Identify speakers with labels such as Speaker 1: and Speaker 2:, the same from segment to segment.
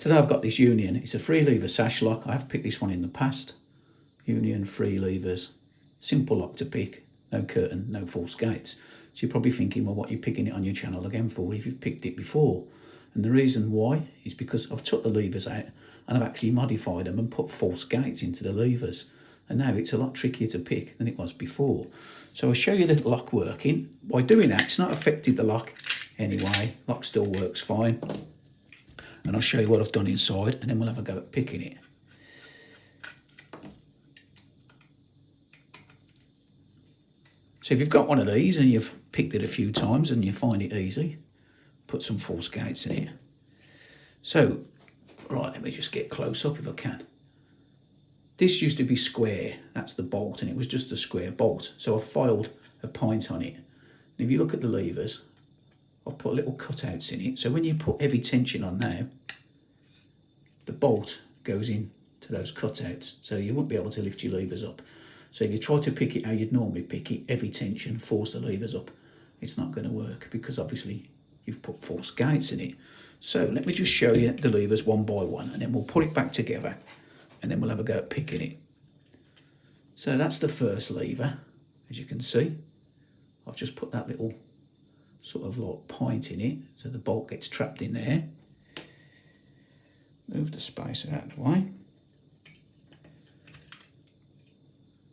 Speaker 1: Today I've got this Union. It's a 3-lever sash lock. I have picked this one in the past. Union 3 levers. Simple lock to pick. No curtain, no false gates. So you're probably thinking, well, what are you picking it on your channel again for if you've picked it before? And the reason why is because I've took the levers out and I've actually modified them and put false gates into the levers. And now it's a lot trickier to pick than it was before. So I'll show you the lock working. By doing that, it's not affected the lock anyway. Lock still works fine. And I'll show you what I've done inside, and then we'll have a go at picking it. So if you've got one of these and you've picked it a few times and you find it easy, put some false gates in it. So, right, let me just get close up if I can. This used to be square, that's the bolt, and it was just a square bolt. So I filed a pint on it. And if you look at the levers, I've put little cutouts in it. So when you put heavy tension on now, the bolt goes in to those cutouts. So you won't be able to lift your levers up. So if you try to pick it how you'd normally pick it, heavy tension, force the levers up, it's not going to work because obviously you've put false gates in it. So let me just show you the levers one by one, and then we'll put it back together, and then we'll have a go at picking it. So that's the first lever, as you can see. I've just put that little sort of like point in it, so the bolt gets trapped in there. Move the spacer out of the way.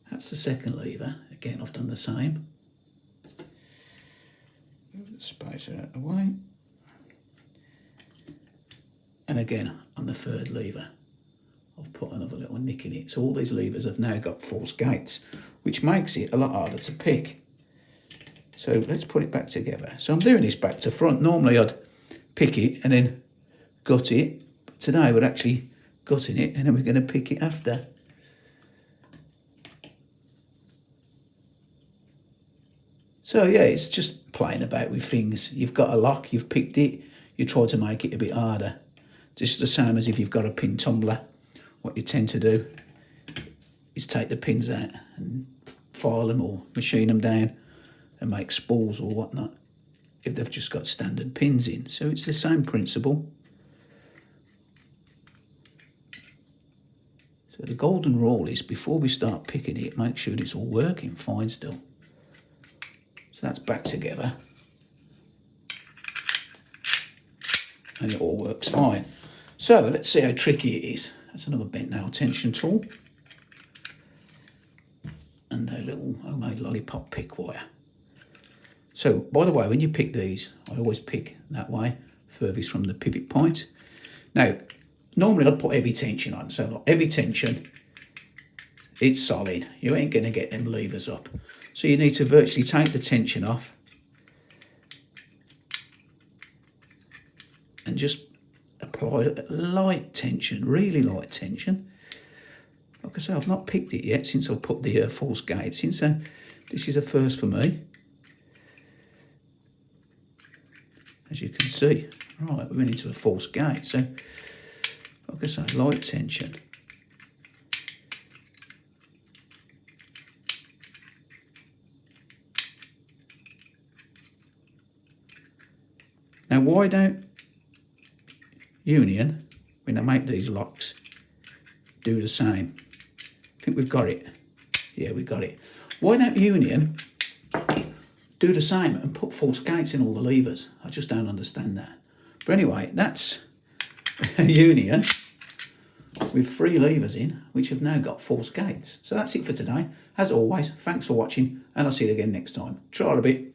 Speaker 1: That's the second lever. Again, I've done the same. Move the spacer out of the way. And again, on the third lever, I've put another little nick in it. So all these levers have now got false gates, which makes it a lot harder to pick. So let's put it back together. So I'm doing this back to front. Normally I'd pick it and then gut it. But today we're actually gutting it and then we're going to pick it after. So yeah, it's just playing about with things. You've got a lock, you've picked it, you try to make it a bit harder. Just the same as if you've got a pin tumbler. What you tend to do is take the pins out and file them or machine them down and make spools or whatnot if they've just got standard pins in. So it's the same principle. So the golden rule is before we start picking it, make sure it's all working fine still. So that's back together. And it all works fine. So let's see how tricky it is. That's another bent nail tension tool. And a little homemade lollipop pick wire. So, by the way, when you pick these, I always pick that way, furthest from the pivot point. Now, normally I'd put heavy tension on. So, look, heavy tension, it's solid. You ain't going to get them levers up. So you need to virtually take the tension off and just apply light tension, really light tension. Like I say, I've not picked it yet since I've put the false gates in, so this is a first for me. As you can see, right, we went into a false gate, so like I say, light tension. Now, why don't Union, when they make these locks, do the same? I think we've got it. Yeah, we got it. Why don't Union do the same and put false gates in all the levers? I just don't understand that. But anyway, that's a Union with 3 levers in, which have now got false gates. So that's it for today. As always, thanks for watching, and I'll see you again next time. Try a bit.